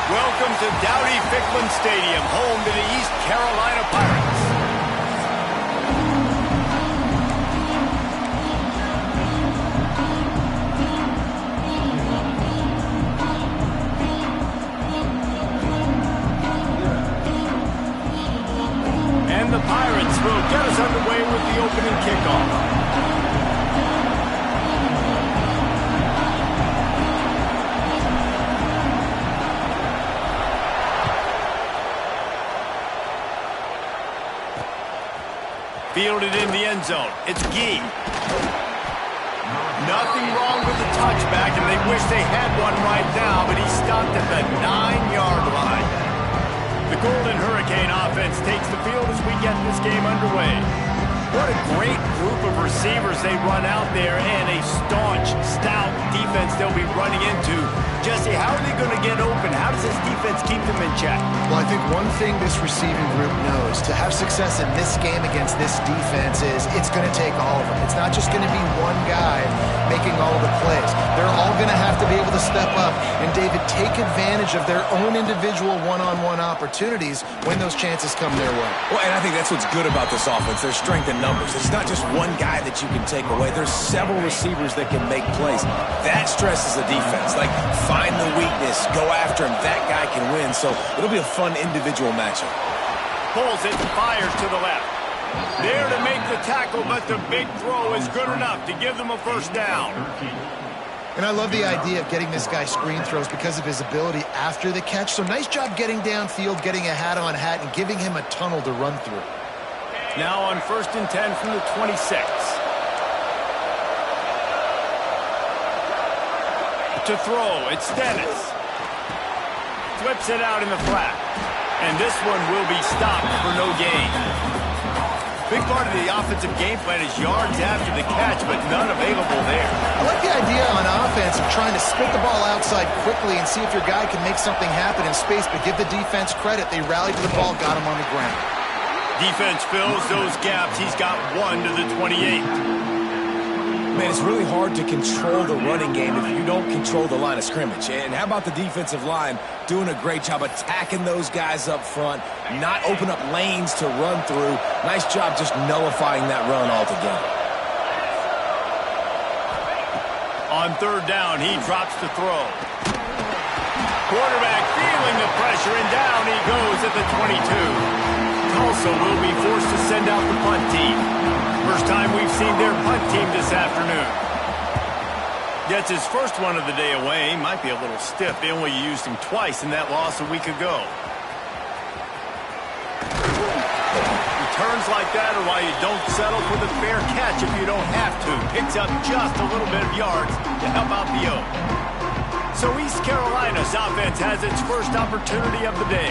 Welcome to Dowdy-Ficklen Stadium, home to the East Carolina Pirates. And the Pirates will get us underway with the opening kickoff. Fielded in the end zone. It's Gee. Nothing wrong with the touchback, and they wish they had one right now, but he stopped at the 9-yard line. The Golden Hurricane offense takes the field as we get this game underway. What a great group of receivers they run out there, and a staunch, stout defense they'll be running into. Jesse, how are they going to get open? How does this defense keep them in check? Well, I think one thing this receiving group knows, to have success in this game against this defense is it's going to take all of them. It's not just going to be one guy making all the plays. They're all going to have to be able to step up and, David, take advantage of their own individual one-on-one opportunities when those chances come their way. Well, and I think that's what's good about this offense. There's strength in numbers. It's not just one guy that you can take away. There's several receivers that can make plays. That stresses the defense. Like, find the weakness, go after him. That guy can win. So it'll be a fun individual matchup. Pulls it and fires to the left. There to make the tackle, but the big throw is good enough to give them a first down. And I love the idea of getting this guy screen throws because of his ability after the catch. So nice job getting downfield, getting a hat-on-hat, and giving him a tunnel to run through. Now on 1st and 10 from the 26. To throw, it's Dennis. Flips it out in the flat. And this one will be stopped for no gain. Big part of the offensive game plan is yards after the catch, but none available there. I like the idea on offense of trying to spit the ball outside quickly and see if your guy can make something happen in space, but give the defense credit. They rallied to the ball, got him on the ground. Defense fills those gaps. He's got one to the 28. Man, it's really hard to control the running game if you don't control the line of scrimmage. And how about the defensive line doing a great job attacking those guys up front, not open up lanes to run through. Nice job just nullifying that run altogether. On 3rd down, he drops the throw. Quarterback feeling the pressure, and down he goes at the 22. Tulsa will be forced to send out the punt team. First time we've seen their punt team this afternoon. Gets his first one of the day away. Might be a little stiff. They only used him twice in that loss a week ago. Returns like that are why you don't settle for the fair catch if you don't have to. Picks up just a little bit of yards to help out the Oak. So East Carolina's offense has its first opportunity of the day.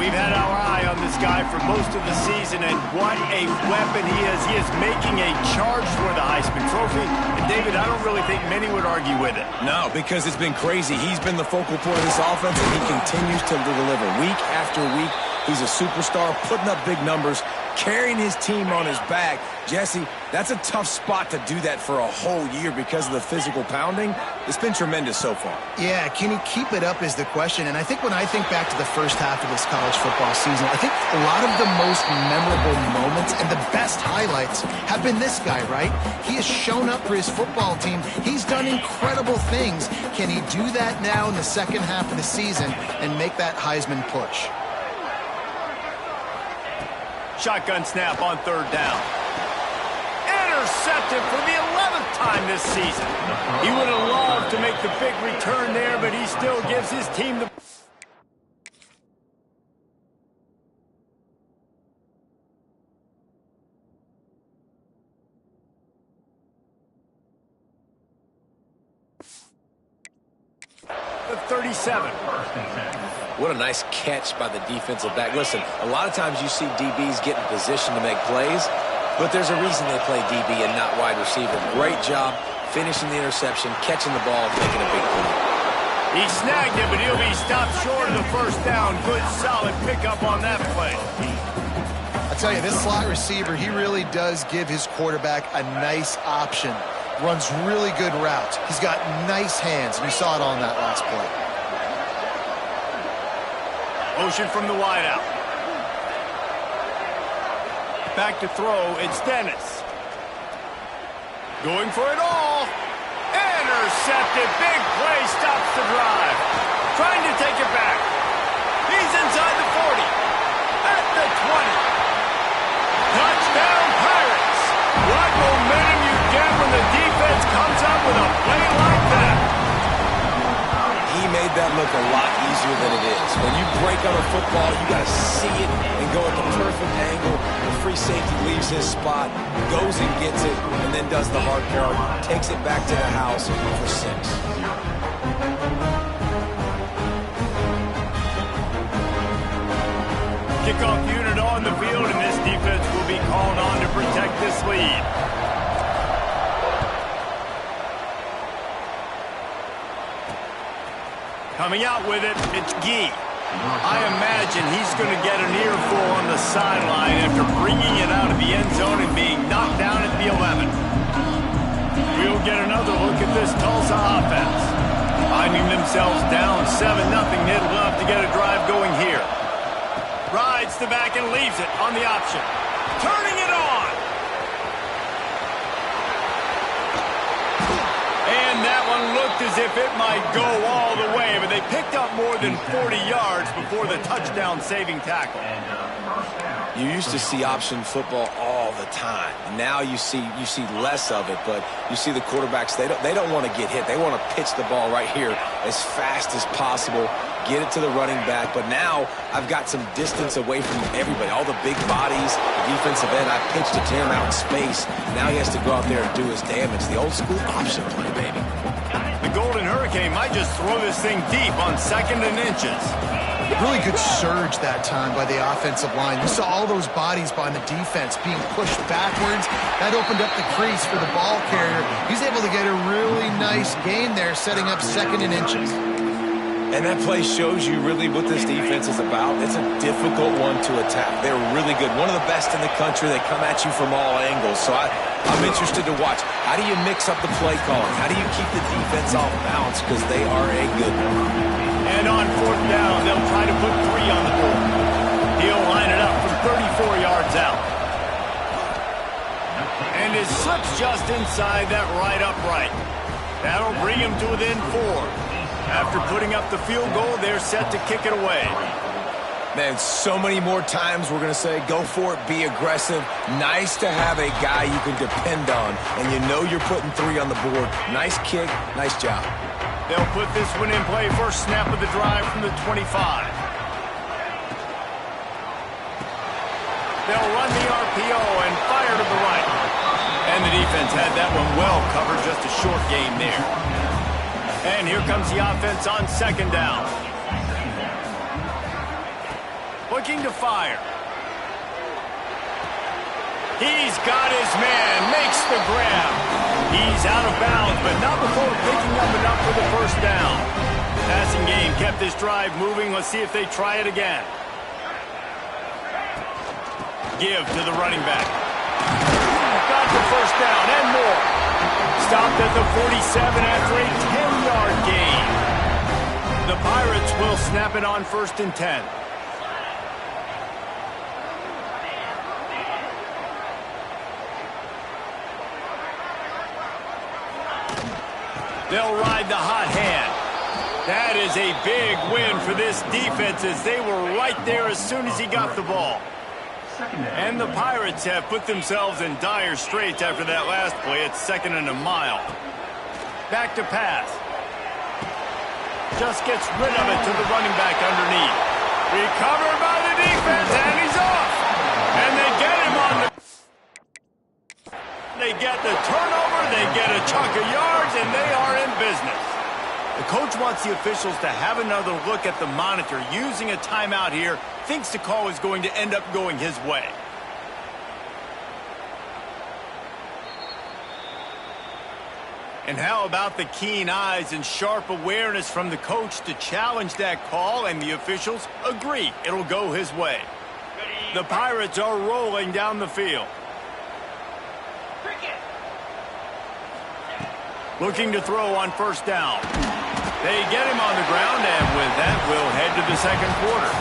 We've had our eye on this guy for most of the season, and what a weapon he is. He is making a charge for the Heisman Trophy. And, David, I don't really think many would argue with it. No, because it's been crazy. He's been the focal point of this offense, and he continues to deliver week after week. He's a superstar, putting up big numbers, carrying his team on his back. Jesse, that's a tough spot to do that for a whole year because of the physical pounding. It's been tremendous so far. Yeah, can he keep it up is the question. And I think when I think back to the first half of this college football season, I think a lot of the most memorable moments and the best highlights have been this guy, right? He has shown up for his football team. He's done incredible things. Can he do that now in the second half of the season and make that Heisman push? Shotgun snap on 3rd down. Intercepted for the 11th time this season. He would have loved to make the big return there, but he still gives his team the... The 37. What a nice catch by the defensive back. Listen, a lot of times you see DBs get in position to make plays, but there's a reason they play DB and not wide receiver. Great job finishing the interception, catching the ball, and making a big play. He snagged it, but he'll be stopped short of the first down. Good, solid pickup on that play. I tell you, this slot receiver, he really does give his quarterback a nice option. Runs really good routes. He's got nice hands, and you saw it on that last play. Motion from the wideout. Back to throw, it's Dennis. Going for it all. Intercepted. Big play stops the drive. Trying to take it back. He's inside the 40. At the 20. Touchdown Pirates. What momentum you get when the defense comes up with a play like that. He made that look a lot easier than it is. When you break on a football, you got to see it and go at the perfect angle. The free safety leaves his spot, goes and gets it, and then does the hard part, takes it back to the house for 6. Kickoff unit on the field, and this defense will be called on to protect this lead. Coming out with it, it's Gee. I imagine he's going to get an earful on the sideline after bringing it out of the end zone and being knocked down at the 11. We'll get another look at this Tulsa offense. Finding themselves down 7-0, they'd love to get a drive going here. Rides the back and leaves it on the option. Turning it on. And that one looked as if it might go all the way, but they picked up more than 40 yards before the touchdown-saving tackle. You used to see option football all the time. Now you see less of it, but you see the quarterbacks, they don't want to get hit. They want to pitch the ball right here as fast as possible, get it to the running back. But now I've got some distance away from everybody, all the big bodies, the defensive end. I pitched it to him out in space. Now he has to go out there and do his damage. The old school option play, baby. The Golden Hurricane might just throw this thing deep on 2nd and inches. Really good surge that time by the offensive line. You saw all those bodies by the defense being pushed backwards. That opened up the crease for the ball carrier. He's able to get a really nice gain there, setting up 2nd and inches. And that play shows you really what this defense is about. It's a difficult one to attack. They're really good. One of the best in the country. They come at you from all angles. So I'm interested to watch. How do you mix up the play calling? How do you keep the defense off balance? Because they are a good one. And on 4th down, they'll try to put 3 on the board. He'll line it up from 34 yards out. And his slip's just inside that right upright. That'll bring him to within 4. After putting up the field goal, they're set to kick it away. Man, so many more times we're going to say, go for it, be aggressive. Nice to have a guy you can depend on, and you know you're putting 3 on the board. Nice kick, nice job. They'll put this one in play. First snap of the drive from the 25. They'll run the RPO and fire to the right. And the defense had that one well covered, just a short gain there. And here comes the offense on 2nd down. Looking to fire. He's got his man, makes the grab. He's out of bounds, but not before picking up enough for the first down. Passing game kept this drive moving. Let's see if they try it again. Give to the running back. Got the first down and more. Stopped at the 47 after a 10-yard gain. The Pirates will snap it on 1st and 10. They'll ride the hot hand. That is a big win for this defense as they were right there as soon as he got the ball. And the Pirates have put themselves in dire straits after that last play. It's 2nd and a mile. Back to pass. Just gets rid of it to the running back underneath. Recovered by the defense, and he's off. And they get him on the... They get the turnover, they get a chunk of yards, and they are in business. The coach wants the officials to have another look at the monitor. Using a timeout here, thinks the call is going to end up going his way. And how about the keen eyes and sharp awareness from the coach to challenge that call, and the officials agree it'll go his way. The Pirates are rolling down the field. Looking to throw on 1st down. They get him on the ground, and with that, we'll head to the second quarter.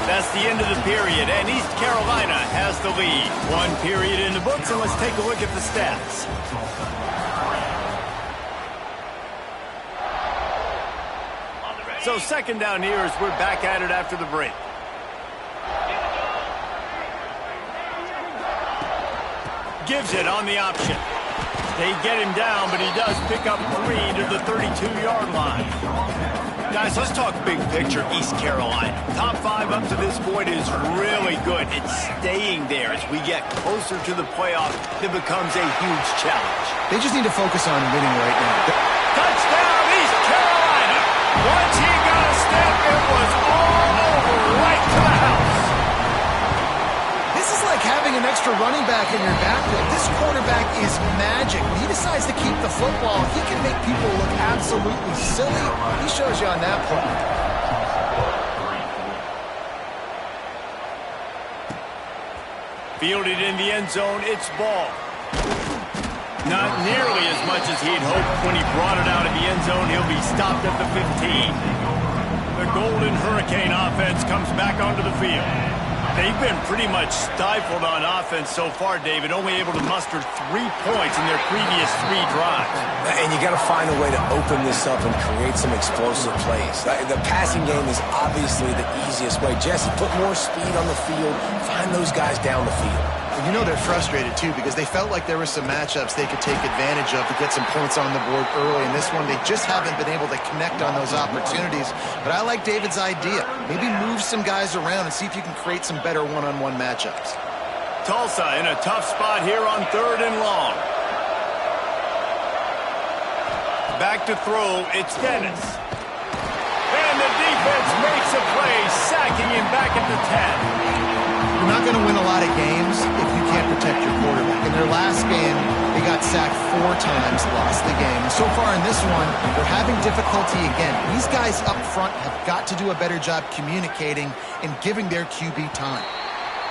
That's the end of the period, and East Carolina has the lead. One period in the books, and let's take a look at the stats. So second down here as we're back at it after the break. Gives it on the option. They get him down, but he does pick up 3 to the 32-yard line. Guys, let's talk big picture East Carolina. Top 5 up to this point is really good. It's staying there as we get closer to the playoff. It becomes a huge challenge. They just need to focus on winning right now. Touchdown, East Carolina! Once he got a step, it was all over right to the house. This is like having an extra running back in your backfield. This quarterback is magic. When he decides to keep the football, he can make people look absolutely silly. He shows you on that play. Fielded in the end zone, it's ball. Not nearly as much as he'd hoped when he brought it out of the end zone. He'll be stopped at the 15. The Golden Hurricane offense comes back onto the field. They've been pretty much stifled on offense so far, David, only able to muster 3 points in their previous 3 drives. And you got to find a way to open this up and create some explosive plays. The passing game is obviously the easiest way. Jesse, put more speed on the field, find those guys down the field. And you know they're frustrated, too, because they felt like there were some matchups they could take advantage of to get some points on the board early. In this one, they just haven't been able to connect on those opportunities. But I like David's idea. Maybe move some guys around and see if you can create some better one-on-one matchups. Tulsa in a tough spot here on 3rd and long. Back to throw, it's Dennis. And the defense makes a play, sacking him back at the 10. You're not going to win a lot of games if you can't protect your quarterback. In their last game, they got sacked 4 times, lost the game. So far in this one, they're having difficulty again. These guys up front have got to do a better job communicating and giving their QB time.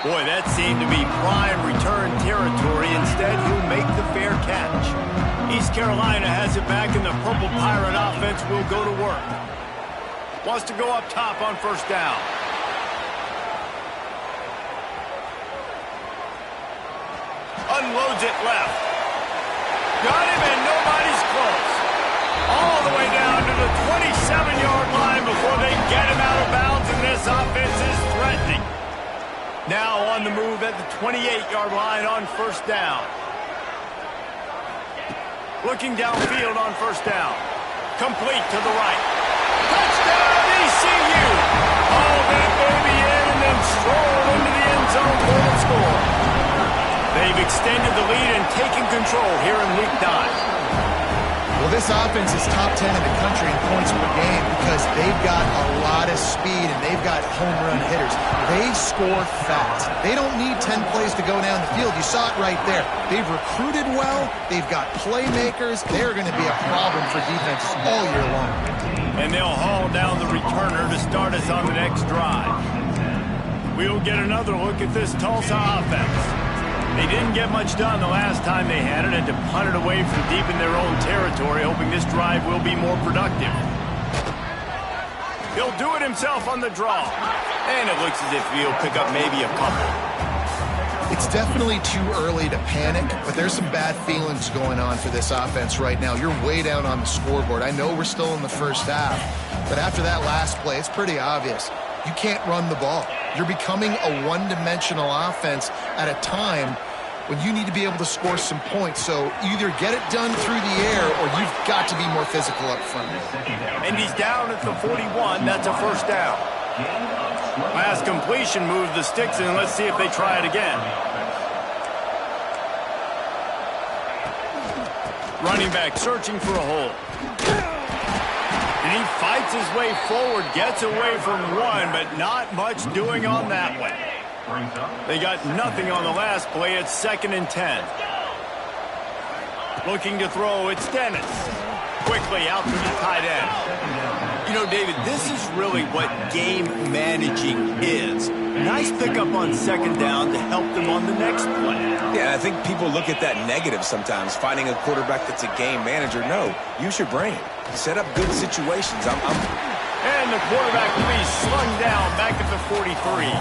Boy, that seemed to be prime return territory. Instead, he'll make the fair catch. East Carolina has it back, and the Purple Pirate offense will go to work. Wants to go up top on 1st down. Unloads it left. Got him, and nobody's close. All the way down to the 27-yard line before they get him out of bounds, and this offense is threatening. Now on the move at the 28-yard line on 1st down. Looking downfield on 1st down. Complete to the right. Touchdown, ECU! All that baby in and then stroll into the end zone for the score. They've extended the lead and taken control here in Week 9. Well, this offense is top 10 in the country in points per game because they've got a lot of speed and they've got home run hitters. They score fast. They don't need 10 plays to go down the field. You saw it right there. They've recruited well. They've got playmakers. They're going to be a problem for defenses all year long. And they'll haul down the returner to start us on the next drive. We'll get another look at this Tulsa offense. They didn't get much done the last time they had it and to punt it away from deep in their own territory, hoping this drive will be more productive. He'll do it himself on the draw. And it looks as if he'll pick up maybe a couple. It's definitely too early to panic, but there's some bad feelings going on for this offense right now. You're way down on the scoreboard. I know we're still in the first half, but after that last play, it's pretty obvious. You can't run the ball. You're becoming a one-dimensional offense at a time when you need to be able to score some points. So either get it done through the air or you've got to be more physical up front. And he's down at the 41. That's a 1st down. Last completion moves the sticks in. Let's see if they try it again. Running back searching for a hole. And he fights his way forward, gets away from one, but not much doing on that one. They got nothing on the last play. It's 2nd and 10. Looking to throw, it's Dennis. Quickly out to the tight end. You know, David, this is really what game managing is. Nice pickup on second down to help them on the next play. Yeah, I think people look at that negative sometimes, finding a quarterback that's a game manager. No, use your brain. Set up good situations. And the quarterback will be slung down back at the 43.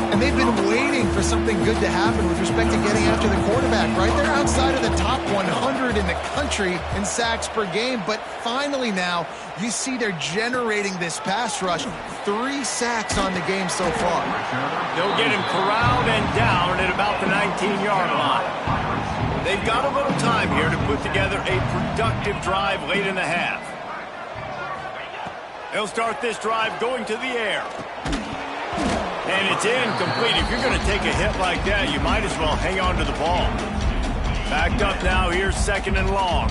And they've been waiting for something good to happen with respect to getting after the quarterback, right? They're outside of the top 100 in the country in sacks per game, but finally now you see they're generating this pass rush. 3 sacks on the game so far. They'll get him corralled and down at about the 19-yard line. They've got a little time here to put together a productive drive late in the half. They'll start this drive going to the air. And it's incomplete. If you're going to take a hit like that, you might as well hang on to the ball. Backed up now. Here's second and long.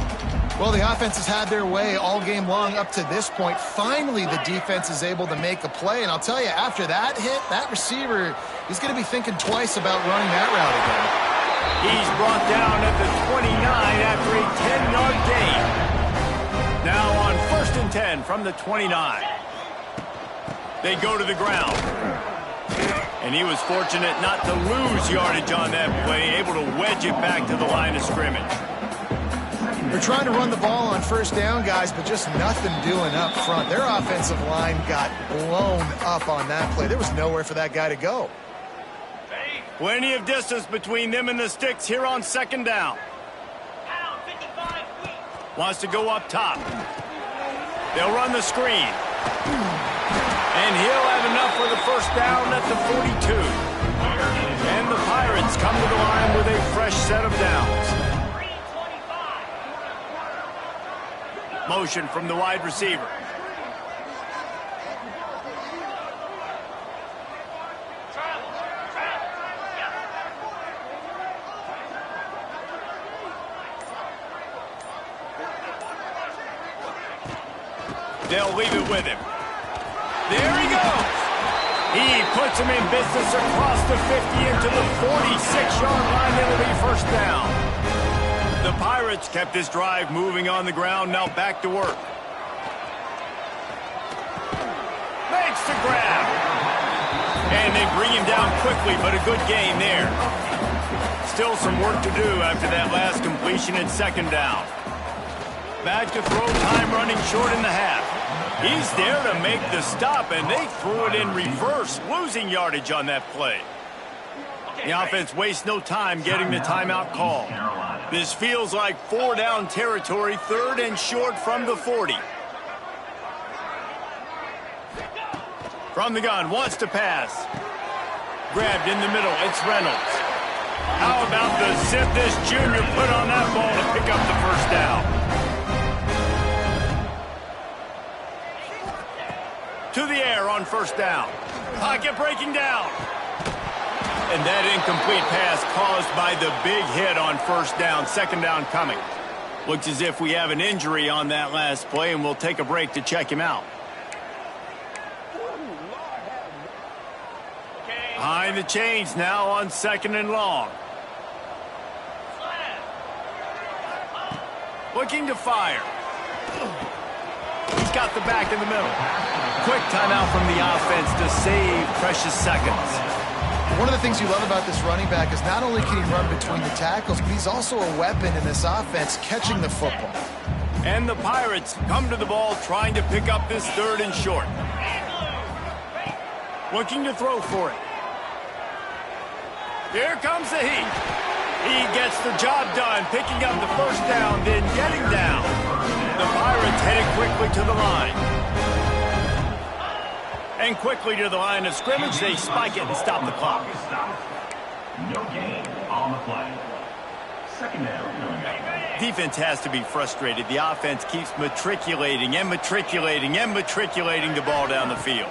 Well, the offense has had their way all game long up to this point. Finally, the defense is able to make a play. And I'll tell you, after that hit, that receiver, he's going to be thinking twice about running that route again. He's brought down at the 29 after a 10-yard gain. Now on 1st and 10 from the 29. They go to the ground. And he was fortunate not to lose yardage on that play, able to wedge it back to the line of scrimmage. They're trying to run the ball on 1st down, guys, but just nothing doing up front. Their offensive line got blown up on that play. There was nowhere for that guy to go. Plenty of distance between them and the sticks here on 2nd down. Wants to go up top. They'll run the screen. And he'll have enough for the 1st down at the 42. And the Pirates come to the line with a fresh set of downs. Motion from the wide receiver. They'll leave it with him. There he goes. He puts him in business across the 50 into the 46-yard line. It'll be 1st down. The Pirates kept this drive moving on the ground. Now back to work. Makes the grab. And they bring him down quickly, but a good gain there. Still some work to do after that last completion at 2nd down. Back to throw time running short in the half. He's there to make the stop, and they threw it in reverse, losing yardage on that play. The offense wastes no time getting the timeout call. This feels like 4-down territory, 3rd and short from the 40. From the gun, wants to pass. Grabbed in the middle, it's Reynolds. How about the zip this junior put on that ball to pick up the 1st down? To the air on 1st down. Pocket breaking down. And that incomplete pass caused by the big hit on 1st down. 2nd down coming. Looks as if we have an injury on that last play, and we'll take a break to check him out. Behind the chains now on 2nd and long. Looking to fire. He's got the back in the middle. Quick timeout from the offense to save precious seconds. One of the things you love about this running back is not only can he run between the tackles, but he's also a weapon in this offense, catching the football. And the Pirates come to the ball trying to pick up this 3rd and short. Looking to throw for it. Here comes the heat. He gets the job done, picking up the 1st down, then getting down. The Pirates headed quickly to the line. And quickly to the line of scrimmage, they spike it and stop the clock. No gain on the play. 2nd down. Defense has to be frustrated. The offense keeps matriculating and matriculating and matriculating the ball down the field.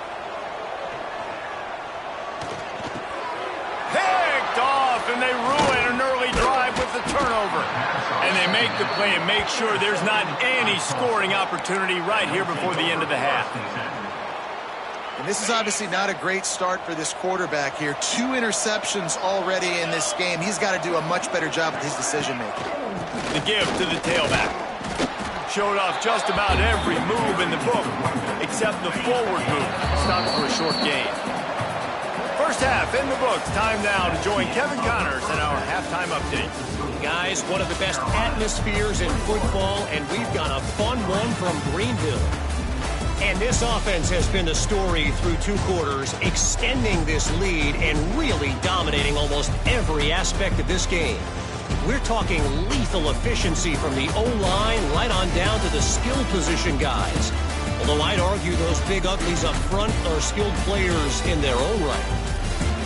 Picked off, and they ruin an early drive with the turnover. And they make the play and make sure there's not any scoring opportunity right here before the end of the half. And this is obviously not a great start for this quarterback here. 2 interceptions already in this game. He's got to do a much better job with his decision-making. The give to the tailback. Showed off just about every move in the book, except the forward move. Stopped for a short gain. First half in the books. Time now to join Kevin Connors in our halftime update. Guys, one of the best atmospheres in football, and we've got a fun one from Greenville. And this offense has been the story through 2 quarters, extending this lead and really dominating almost every aspect of this game. We're talking lethal efficiency from the O-line right on down to the skill position guys. Although I'd argue those big uglies up front are skilled players in their own right.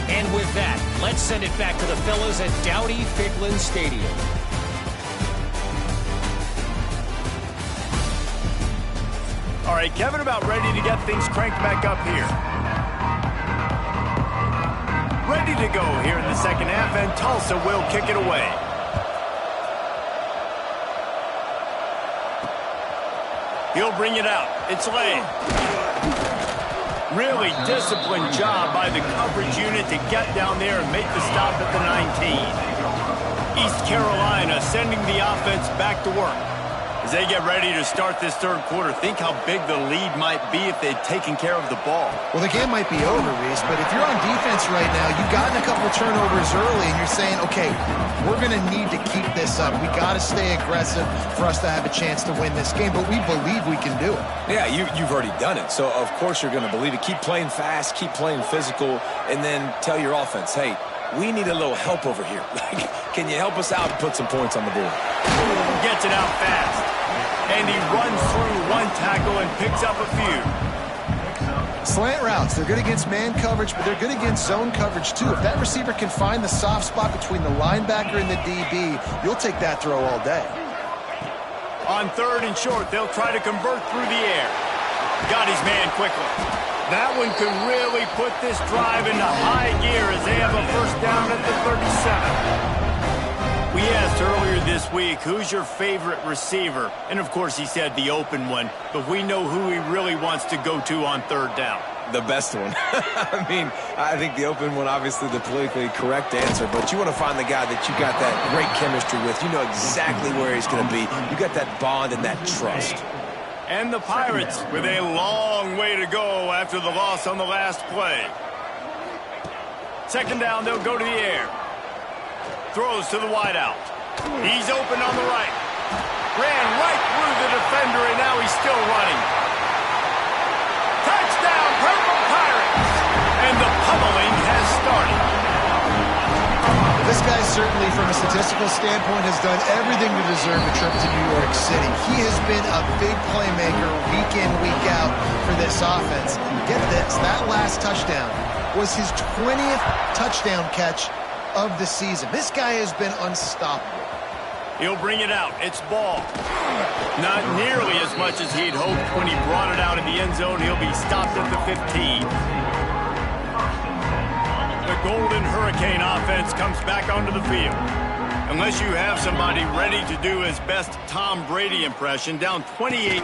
And with that, let's send it back to the fellas at Dowdy-Ficklin Stadium. All right, Kevin, about ready to get things cranked back up here. Ready to go here in the second half, and Tulsa will kick it away. He'll bring it out. It's Lane. Really disciplined job by the coverage unit to get down there and make the stop at the 19. East Carolina sending the offense back to work. As they get ready to start this third quarter, think how big the lead might be if they'd taken care of the ball. Well, the game might be over, Reese, but if you're on defense right now, you've gotten a couple of turnovers early, and you're saying, okay, we're going to need to keep this up. We got to stay aggressive for us to have a chance to win this game, but we believe we can do it. Yeah, you've already done it, so of course you're going to believe it. Keep playing fast, keep playing physical, and then tell your offense, hey, we need a little help over here. Can you help us out and put some points on the board? Gets it out fast. And he runs through one tackle and picks up a few. Slant routes, they're good against man coverage, but they're good against zone coverage too. If that receiver can find the soft spot between the linebacker and the DB, you'll take that throw all day. On third and short, they'll try to convert through the air. Got his man quickly. That one could really put this drive into high gear as they have a first down at the 37. We asked earlier this week, who's your favorite receiver? And, of course, he said the open one. But we know who he really wants to go to on third down. The best one. I mean, I think the open one, obviously the politically correct answer. But you want to find the guy that you got that great chemistry with. You know exactly where he's going to be. You got that bond and that trust. And the Pirates with a long way to go after the loss on the last play. Second down, they'll go to the air. Throws to the wideout. He's open on the right. Ran right through the defender, and now he's still running. Touchdown, Purple Pirates! And the pummeling has started. This guy certainly, from a statistical standpoint, has done everything to deserve a trip to New York City. He has been a big playmaker week in, week out for this offense. Get this, that last touchdown was his 20th touchdown catch of the season. This guy has been unstoppable. He'll bring it out. It's ball. Not nearly as much as he'd hoped when he brought it out of the end zone. He'll be stopped at the 15. The Golden Hurricane offense comes back onto the field. Unless you have somebody ready to do his best Tom Brady impression, down 28-3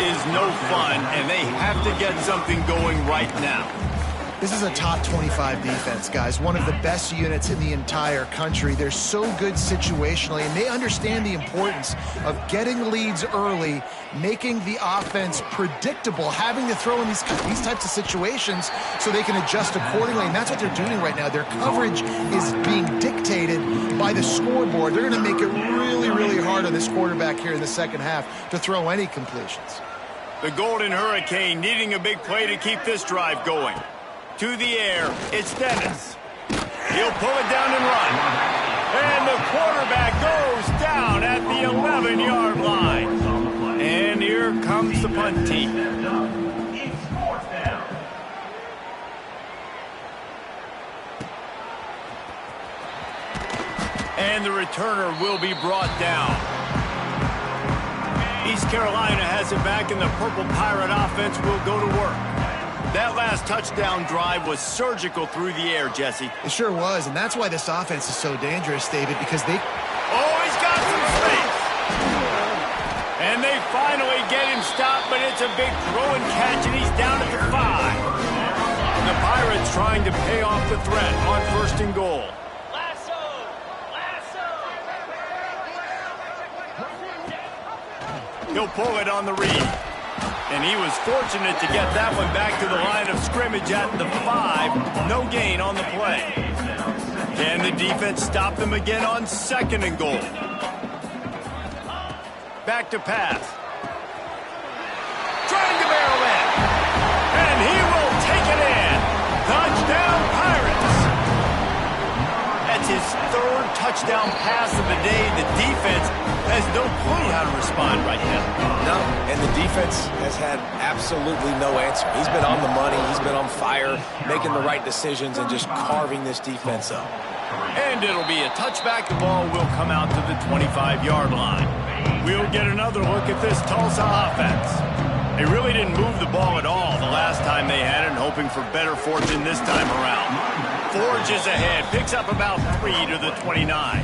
is no fun, and they have to get something going right now. This is a top 25 defense, guys. One of the best units in the entire country. They're so good situationally, and they understand the importance of getting leads early, making the offense predictable, having to throw in these types of situations so they can adjust accordingly, and that's what they're doing right now. Their coverage is being dictated by the scoreboard. They're going to make it really, really hard on this quarterback here in the second half to throw any completions. The Golden Hurricane needing a big play to keep this drive going. To the air, it's Dennis. He'll pull it down and run. And the quarterback goes down at the 11-yard line. And here comes the punt team. And the returner will be brought down. East Carolina has it back, and the Purple Pirate offense will go to work. That last touchdown drive was surgical through the air, Jesse. It sure was, and that's why this offense is so dangerous, David, because they... Oh, he's got some space! And they finally get him stopped, but it's a big throw and catch, and he's down at the 5. And the Pirates trying to pay off the threat on first and goal. He'll pull it on the read. And he was fortunate to get that one back to the line of scrimmage at the 5. No gain on the play. Can the defense stop them again on 2nd and goal? Back to pass. Trying to barrel in. And he will take it in. Touchdown, Pirates. That's his 3rd touchdown pass of the day. The defense has no clue how to respond right now. No, and the defense has had absolutely no answer. He's been on the money. He's been on fire, making the right decisions and just carving this defense up. And it'll be a touchback. The ball will come out to the 25-yard line. We'll get another look at this Tulsa offense. They really didn't move the ball at all the last time they had it, and hoping for better fortune this time around. Forges ahead, picks up about 3 to the 29.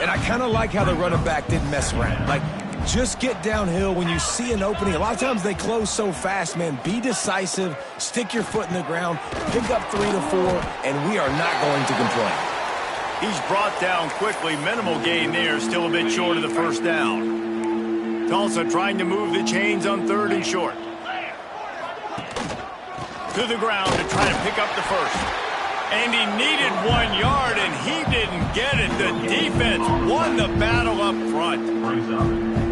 And I kind of like how the running back didn't mess around. Like, just get downhill when you see an opening. A lot of times they close so fast, man. Be decisive, stick your foot in the ground, pick up 3 to 4, and we are not going to complain. He's brought down quickly. Minimal gain there, still a bit short of the first down. Tulsa trying to move the chains on 3rd and short. To the ground to try to pick up the first. And he needed 1 yard, and he didn't get it. The defense won the battle up front.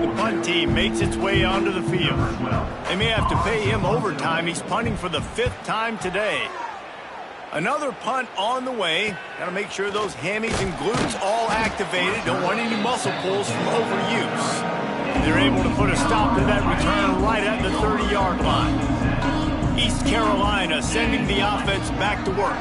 The punt team makes its way onto the field. They may have to pay him overtime. He's punting for the 5th time today. Another punt on the way. Got to make sure those hammies and glutes all activated. Don't want any muscle pulls from overuse. They're able to put a stop to that return right at the 30-yard line. East Carolina sending the offense back to work.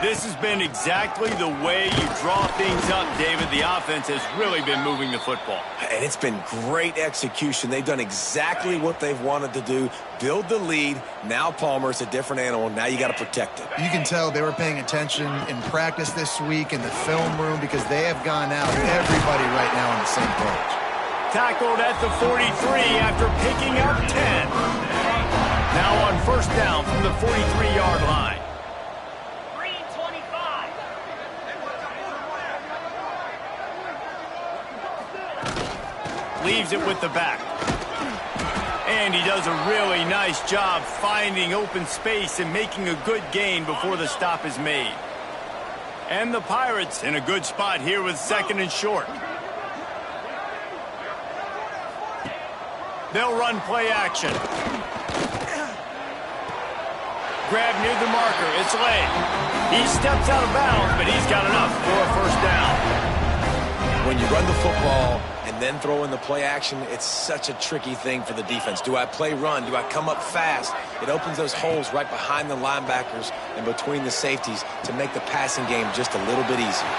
This has been exactly the way you draw things up, David. The offense has really been moving the football. And it's been great execution. They've done exactly what they've wanted to do. Build the lead. Now Palmer's a different animal. Now you got to protect it. You can tell they were paying attention in practice this week in the film room because they have gone out, everybody right now on the same page. Tackled at the 43 after picking up 10. Now on 1st down from the 43-yard line. Leaves it with the back. And he does a really nice job finding open space and making a good gain before the stop is made. And the Pirates in a good spot here with 2nd and short. They'll run play action. Grab near the marker. It's late. He steps out of bounds, but he's got enough for a 1st down. When you run the football and then throw in the play action, it's such a tricky thing for the defense. Do I play run? Do I come up fast? It opens those holes right behind the linebackers and between the safeties to make the passing game just a little bit easier.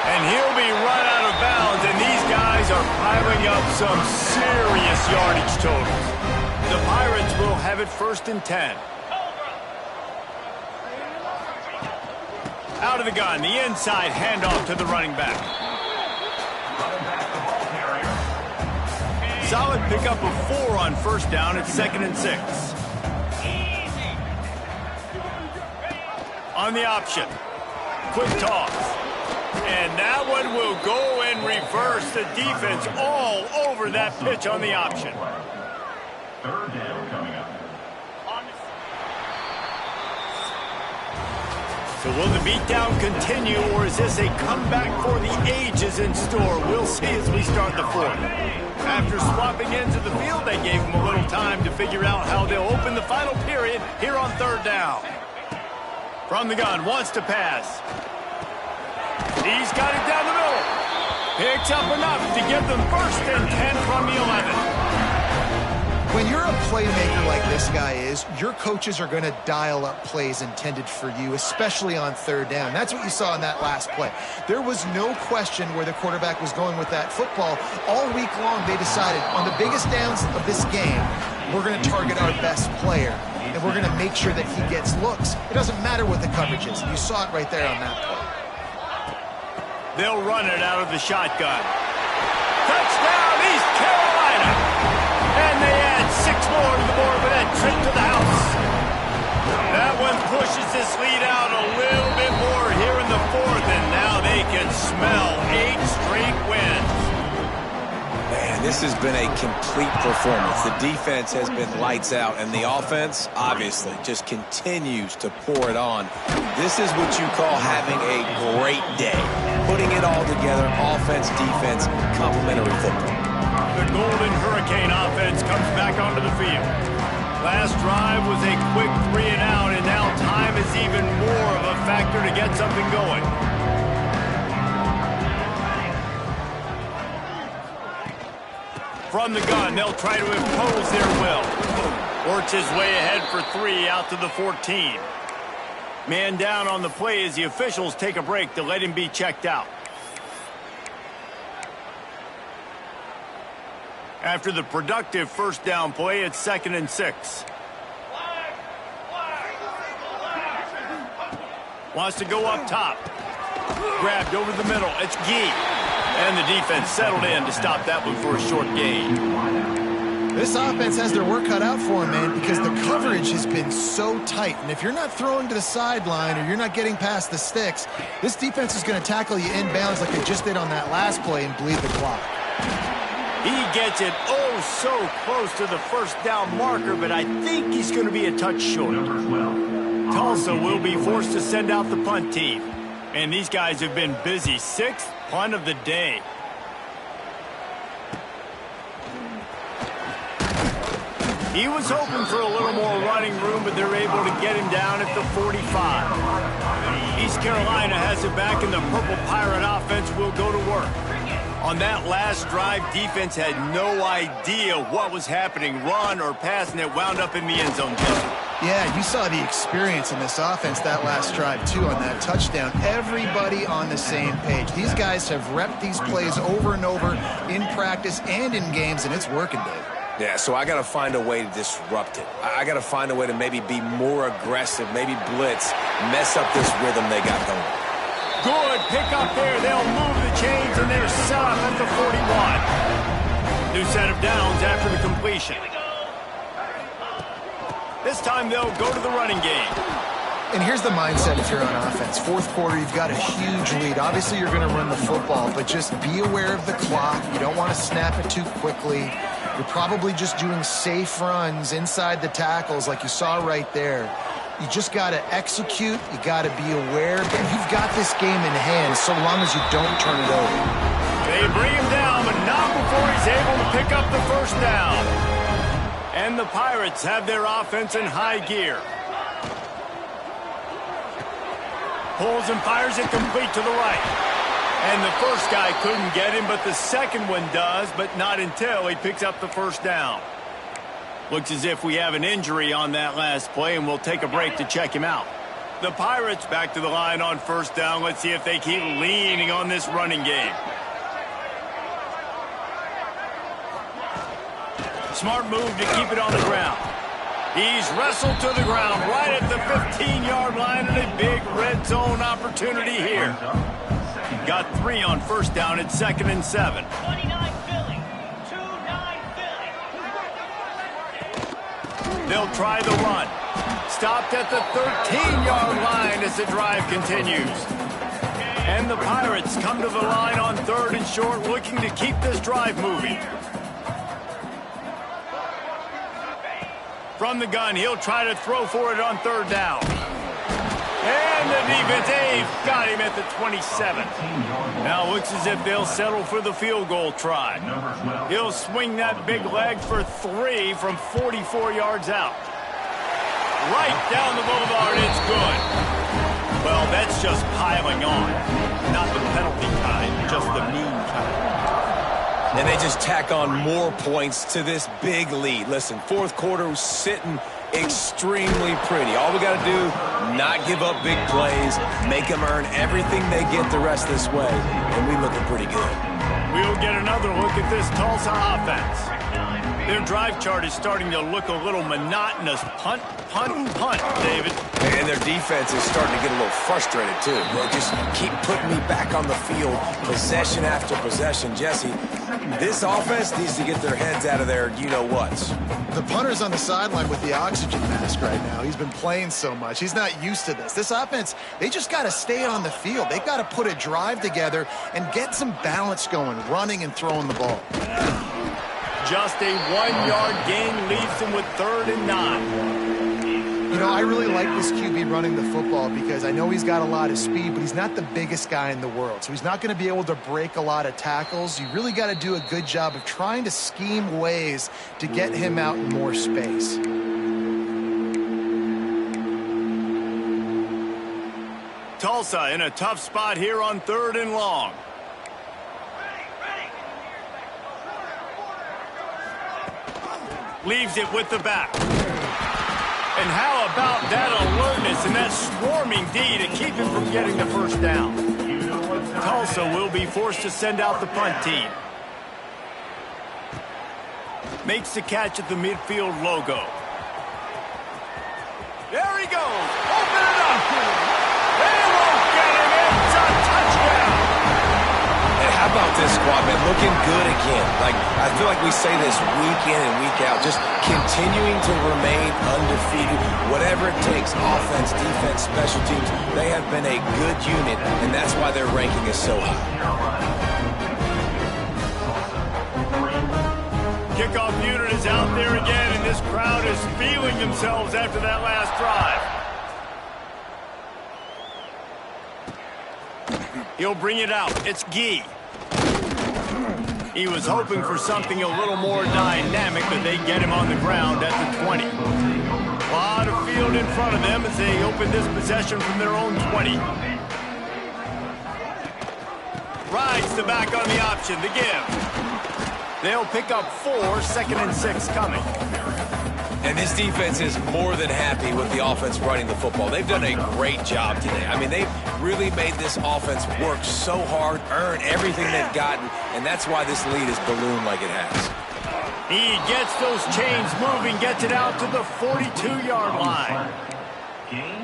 And he'll be run out of bounds, and these guys are piling up some serious yardage totals. The Pirates will have it 1st and 10. Out of the gun, the inside handoff to the running back. Solid pickup of 4 on 1st down at 2nd and 6. On the option. Quick toss. And that one will go in reverse. The defense all over that pitch on the option. 3rd down coming up. So will the beatdown continue, or is this a comeback for the ages in store? We'll see as we start the 4th. After swapping ends of the field, they gave them a little time to figure out how they'll open the final period here on 3rd down. From the gun, wants to pass. He's got it down the middle. Picks up enough to give them 1st and 10 from the 11. When you're a playmaker like this guy is, your coaches are going to dial up plays intended for you, especially on 3rd down. That's what you saw in that last play. There was no question where the quarterback was going with that football. All week long, they decided on the biggest downs of this game, we're going to target our best player, and we're going to make sure that he gets looks. It doesn't matter what the coverage is. You saw it right there on that play. They'll run it out of the shotgun. Touchdown, East Carolina! And they add 6 more to the board with that trip to the house. That one pushes this lead out a little bit more here in the 4th, and now they can smell 8 straight wins. Man, This has been a complete performance. The defense has been lights out, and the offense, obviously, just continues to pour it on. This is what you call having a great day. Putting it all together, offense, defense, complementary football. The Golden Hurricane offense comes back onto the field. Last drive was a quick 3 and out, and now time is even more of a factor to get something going. From the gun, they'll try to impose their will. Works his way ahead for 3 out to the 14. Man down on the play as the officials take a break to let him be checked out. After the productive first down play, it's 2nd and 6. Wants to go up top. Grabbed over the middle. It's Gee. And the defense settled in to stop that one for a short gain. This offense has their work cut out for them, man, because the coverage has been so tight. And if you're not throwing to the sideline or you're not getting past the sticks, this defense is going to tackle you inbounds like they just did on that last play and bleed the clock. He gets it oh so close to the first down marker, but I think he's going to be a touch short. Tulsa will be forced to send out the punt team. And these guys have been busy. 6th punt of the day. He was hoping for a little more running room, but they're able to get him down at the 45. East Carolina has it back, and the Purple Pirate offense will go to work. On that last drive, defense had no idea what was happening, run or pass, and it wound up in the end zone. Yeah, you saw the experience in this offense that last drive, too, on that touchdown. Everybody on the same page. These guys have repped these plays over and over in practice and in games, and it's working, Dave. Yeah, so I got to find a way to disrupt it. I got to find a way to maybe be more aggressive, maybe blitz, mess up this rhythm they got going. Good pick up there. They'll move the chains, and they're set up at the 41. New set of downs after the completion. This time they'll go to the running game. And here's the mindset if you're on offense. 4th quarter, you've got a huge lead. Obviously, you're going to run the football, but just be aware of the clock. You don't want to snap it too quickly. You're probably just doing safe runs inside the tackles like you saw right there. You just got to execute. You got to be aware that you've got this game in hand so long as you don't turn it over. They bring him down, but not before he's able to pick up the first down. And the Pirates have their offense in high gear. Pulls and fires it complete to the right. And the first guy couldn't get him, but the second one does, but not until he picks up the first down. Looks as if we have an injury on that last play, and we'll take a break to check him out. The Pirates back to the line on first down. Let's see if they keep leaning on this running game. Smart move to keep it on the ground. He's wrestled to the ground right at the 15-yard line, and a big red zone opportunity here. Got 3 on first down at 2nd and 7. 29 Philly. 2-9 Philly. They'll try the run. Stopped at the 13-yard line as the drive continues. And the Pirates come to the line on 3rd and short, looking to keep this drive moving. From the gun, he'll try to throw for it on 3rd down. And the defense, they've got him at the 27. Now looks as if they'll settle for the field goal try. He'll swing that big leg for 3 from 44 yards out. Right down the boulevard, it's good. Well, that's just piling on. Not the penalty kind, just the mean kind. And they just tack on more points to this big lead. Listen, 4th quarter was sitting extremely pretty. All we got to do, not give up big plays, make them earn everything they get the rest of this way, and we looking pretty good. We'll get another look at this Tulsa offense. Their drive chart is starting to look a little monotonous. Punt, punt, punt, David. And their defense is starting to get a little frustrated, too. They just keep putting me back on the field, possession after possession. Jesse, this offense needs to get their heads out of their you-know-whats. The punter's on the sideline with the oxygen mask right now. He's been playing so much. He's not used to this. This offense, they just got to stay on the field. They've got to put a drive together and get some balance going, running and throwing the ball. Just a 1-yard gain leaves them with 3rd and 9. You know, I really like this QB running the football because I know he's got a lot of speed, but he's not the biggest guy in the world. So he's not going to be able to break a lot of tackles. You really got to do a good job of trying to scheme ways to get him out in more space. Tulsa in a tough spot here on 3rd and long. Leaves it with the back. And how about that alertness and that swarming D to keep him from getting the first down? Tulsa will be forced to send out the punt team. Makes the catch at the midfield logo. There he goes. Open it up. They won't get him. It's a touchdown. And how about this squad, man? Looking good again. Like, I feel like we say this week in and week out, just continuing to remain undefeated. Whatever it takes, offense, defense, special teams, they have been a good unit, and that's why their ranking is so high. Kickoff unit is out there again, and this crowd is feeling themselves after that last drive. He'll bring it out. It's Gee. He was hoping for something a little more dynamic, but they get him on the ground at the 20. A lot of field in front of them as they open this possession from their own 20. Rides the back on the option, the give. They'll pick up 4, 2nd and 6 coming. And this defense is more than happy with the offense running the football. They've done a great job today. I mean, they've really made this offense work so hard, earn everything they've gotten, and that's why this lead has ballooned like it has. He gets those chains moving, gets it out to the 42-yard line.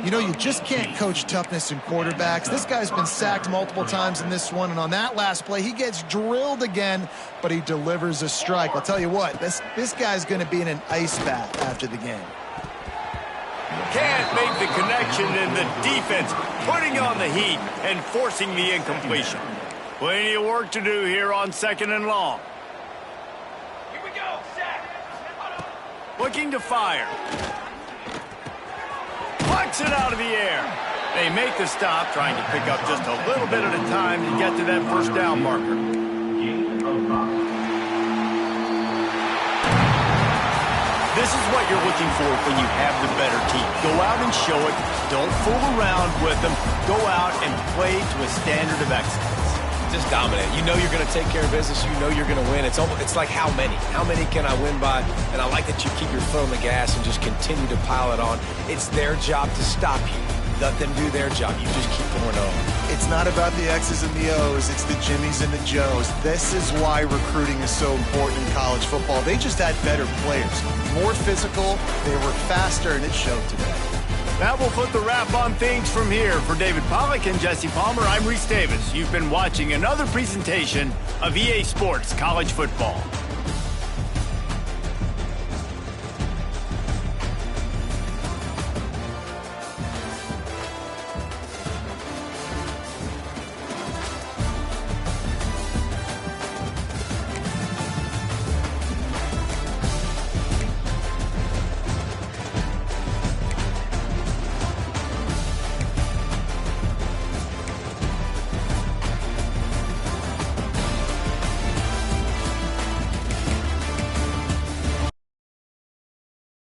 You know, you just can't coach toughness in quarterbacks. This guy's been sacked multiple times in this one, and on that last play, he gets drilled again, but he delivers a strike. I'll tell you what, this guy's going to be in an ice bath after the game. Can't make the connection, and the defense putting on the heat and forcing the incompletion. Plenty of work to do here on 2nd and long. Here we go, set. Looking to fire. Plucks it out of the air. They make the stop, trying to pick up just a little bit at a time to get to that first down marker. This is what you're looking for when you have the better team. Go out and show it. Don't fool around with them. Go out and play to a standard of excellence. Just dominate. You know you're going to take care of business. You know you're going to win. It's like how many? How many can I win by? And I like that you keep your foot on the gas and just continue to pile it on. It's their job to stop you. Let them do their job. You just keep going on. It's not about the X's and the O's. It's the Jimmies and the Joes. This is why recruiting is so important in college football. They just had better players. More physical, they were faster, and it showed today. That will put the wrap on things from here. For David Pollack and Jesse Palmer, I'm Reese Davis. You've been watching another presentation of EA Sports College Football.